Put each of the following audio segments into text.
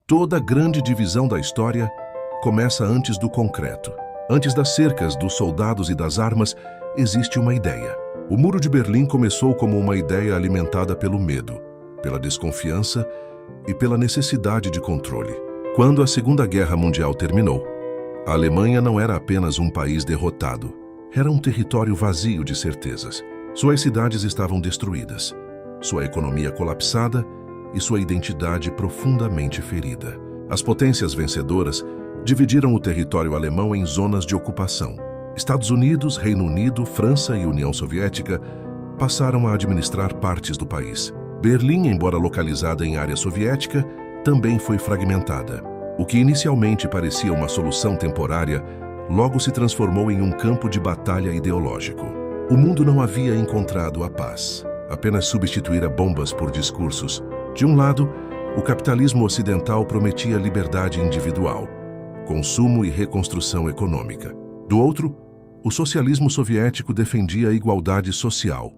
Toda grande divisão da história começa antes do concreto. Antes das cercas, dos soldados e das armas, existe uma ideia. O Muro de Berlim começou como uma ideia alimentada pelo medo, pela desconfiança e pela necessidade de controle. Quando a Segunda Guerra Mundial terminou, a Alemanha não era apenas um país derrotado, era um território vazio de certezas. Suas cidades estavam destruídas, sua economia colapsada e sua identidade profundamente ferida. As potências vencedoras dividiram o território alemão em zonas de ocupação. Estados Unidos, Reino Unido, França e União Soviética passaram a administrar partes do país. Berlim, embora localizada em área soviética, também foi fragmentada. O que inicialmente parecia uma solução temporária, logo se transformou em um campo de batalha ideológico. O mundo não havia encontrado a paz, apenas substituíra bombas por discursos. De um lado, o capitalismo ocidental prometia liberdade individual, consumo e reconstrução econômica. Do outro, o socialismo soviético defendia a igualdade social,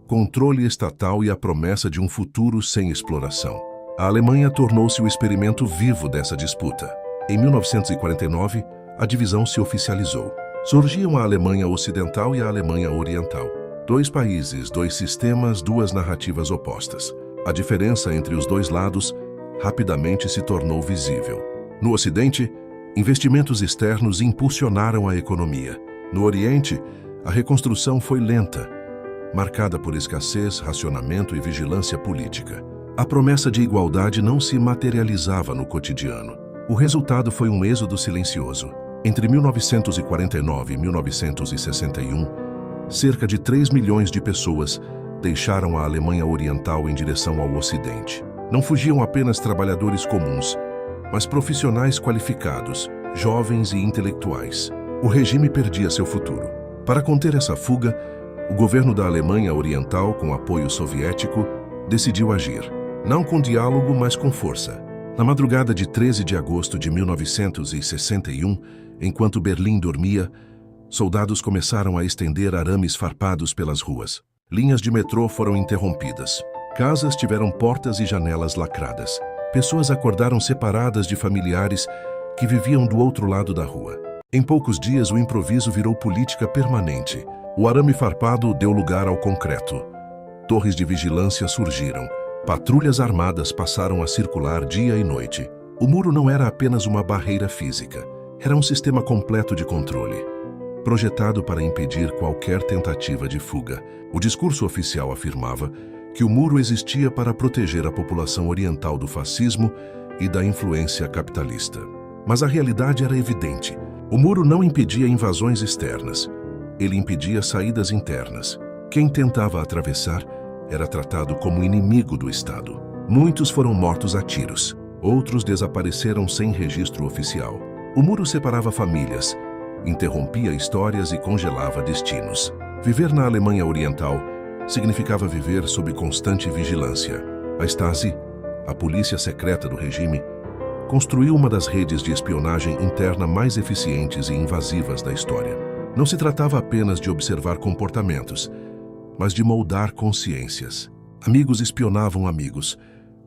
controle estatal e a promessa de um futuro sem exploração. A Alemanha tornou-se o experimento vivo dessa disputa. Em 1949, a divisão se oficializou. Surgiam a Alemanha Ocidental e a Alemanha Oriental. Dois países, dois sistemas, duas narrativas opostas. A diferença entre os dois lados rapidamente se tornou visível. No Ocidente, investimentos externos impulsionaram a economia. No Oriente, a reconstrução foi lenta, marcada por escassez, racionamento e vigilância política. A promessa de igualdade não se materializava no cotidiano. O resultado foi um êxodo silencioso. Entre 1949 e 1961, cerca de 3 milhões de pessoas deixaram a Alemanha Oriental em direção ao Ocidente. Não fugiam apenas trabalhadores comuns, mas profissionais qualificados, jovens e intelectuais. O regime perdia seu futuro. Para conter essa fuga, o governo da Alemanha Oriental, com apoio soviético, decidiu agir. Não com diálogo, mas com força. Na madrugada de 13 de agosto de 1961, enquanto Berlim dormia, soldados começaram a estender arames farpados pelas ruas. Linhas de metrô foram interrompidas. Casas tiveram portas e janelas lacradas. Pessoas acordaram separadas de familiares que viviam do outro lado da rua. Em poucos dias, o improviso virou política permanente. O arame farpado deu lugar ao concreto. Torres de vigilância surgiram. Patrulhas armadas passaram a circular dia e noite. O muro não era apenas uma barreira física. Era um sistema completo de controle, projetado para impedir qualquer tentativa de fuga. O discurso oficial afirmava que o muro existia para proteger a população oriental do fascismo e da influência capitalista. Mas a realidade era evidente. O muro não impedia invasões externas. Ele impedia saídas internas. Quem tentava atravessar era tratado como inimigo do Estado. Muitos foram mortos a tiros. Outros desapareceram sem registro oficial. O muro separava famílias, interrompia histórias e congelava destinos. Viver na Alemanha Oriental significava viver sob constante vigilância. A Stasi, a polícia secreta do regime, construiu uma das redes de espionagem interna mais eficientes e invasivas da história. Não se tratava apenas de observar comportamentos, mas de moldar consciências. Amigos espionavam amigos,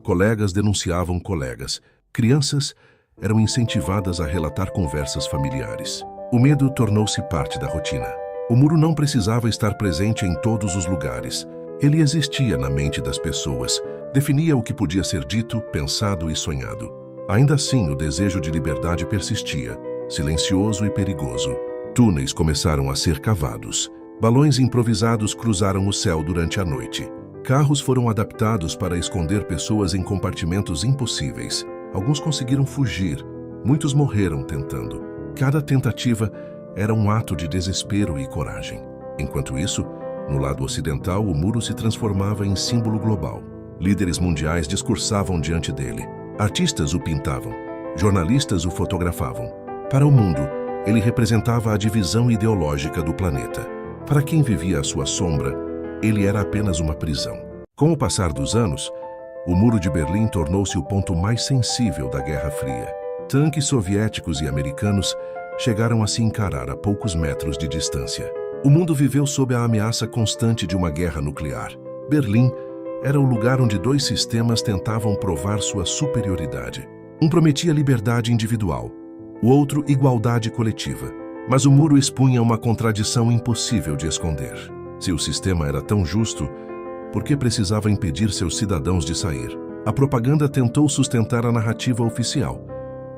colegas denunciavam colegas, crianças eram incentivadas a relatar conversas familiares. O medo tornou-se parte da rotina. O muro não precisava estar presente em todos os lugares. Ele existia na mente das pessoas, definia o que podia ser dito, pensado e sonhado. Ainda assim, o desejo de liberdade persistia, silencioso e perigoso. Túneis começaram a ser cavados. Balões improvisados cruzaram o céu durante a noite. Carros foram adaptados para esconder pessoas em compartimentos impossíveis. Alguns conseguiram fugir, muitos morreram tentando. Cada tentativa era um ato de desespero e coragem. Enquanto isso, no lado ocidental, o muro se transformava em símbolo global. Líderes mundiais discursavam diante dele. Artistas o pintavam. Jornalistas o fotografavam. Para o mundo, ele representava a divisão ideológica do planeta. Para quem vivia à sua sombra, ele era apenas uma prisão. Com o passar dos anos, o Muro de Berlim tornou-se o ponto mais sensível da Guerra Fria. Tanques soviéticos e americanos chegaram a se encarar a poucos metros de distância. O mundo viveu sob a ameaça constante de uma guerra nuclear. Berlim era o lugar onde dois sistemas tentavam provar sua superioridade. Um prometia liberdade individual, o outro igualdade coletiva. Mas o muro expunha uma contradição impossível de esconder. Se o sistema era tão justo, por que precisava impedir seus cidadãos de sair? A propaganda tentou sustentar a narrativa oficial,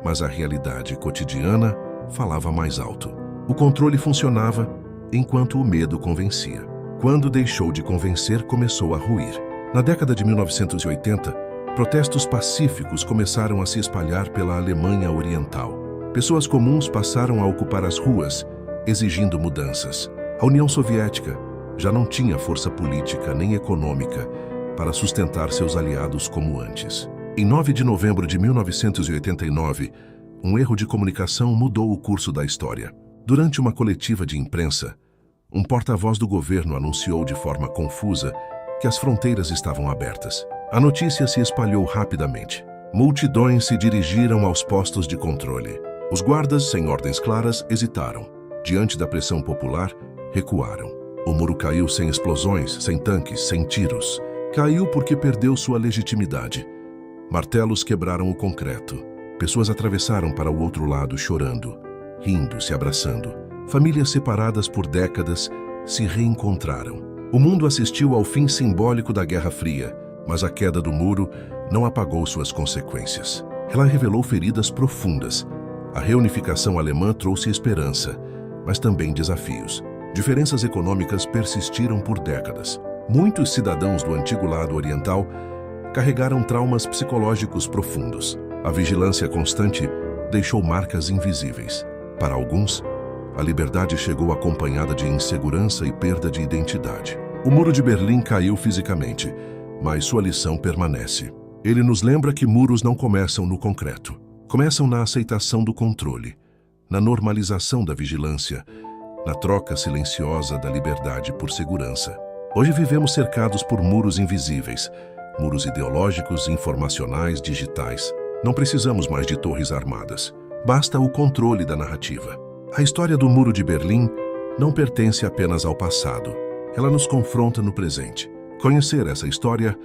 mas a realidade cotidiana falava mais alto. O controle funcionava enquanto o medo convencia. Quando deixou de convencer, começou a ruir. Na década de 1980, protestos pacíficos começaram a se espalhar pela Alemanha Oriental. Pessoas comuns passaram a ocupar as ruas, exigindo mudanças. A União Soviética já não tinha força política nem econômica para sustentar seus aliados como antes. Em 9 de novembro de 1989, um erro de comunicação mudou o curso da história. Durante uma coletiva de imprensa, um porta-voz do governo anunciou de forma confusa que as fronteiras estavam abertas. A notícia se espalhou rapidamente. Multidões se dirigiram aos postos de controle. Os guardas, sem ordens claras, hesitaram. Diante da pressão popular, recuaram. O muro caiu sem explosões, sem tanques, sem tiros. Caiu porque perdeu sua legitimidade. Martelos quebraram o concreto. Pessoas atravessaram para o outro lado chorando, rindo, se abraçando. Famílias separadas por décadas se reencontraram. O mundo assistiu ao fim simbólico da Guerra Fria, mas a queda do muro não apagou suas consequências. Ela revelou feridas profundas. A reunificação alemã trouxe esperança, mas também desafios. Diferenças econômicas persistiram por décadas. Muitos cidadãos do antigo lado oriental carregaram traumas psicológicos profundos. A vigilância constante deixou marcas invisíveis. Para alguns, a liberdade chegou acompanhada de insegurança e perda de identidade. O Muro de Berlim caiu fisicamente, mas sua lição permanece. Ele nos lembra que muros não começam no concreto. Começam na aceitação do controle, na normalização da vigilância, na troca silenciosa da liberdade por segurança. Hoje vivemos cercados por muros invisíveis, muros ideológicos, informacionais, digitais. Não precisamos mais de torres armadas. Basta o controle da narrativa. A história do Muro de Berlim não pertence apenas ao passado. Ela nos confronta no presente. Conhecer essa história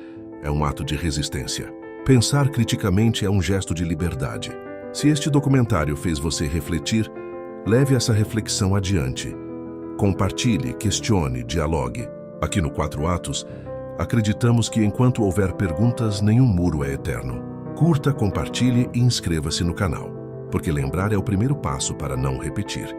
é um ato de resistência. Pensar criticamente é um gesto de liberdade. Se este documentário fez você refletir, leve essa reflexão adiante. Compartilhe, questione, dialogue. Aqui no 4 Atos, acreditamos que enquanto houver perguntas, nenhum muro é eterno. Curta, compartilhe e inscreva-se no canal, porque lembrar é o primeiro passo para não repetir.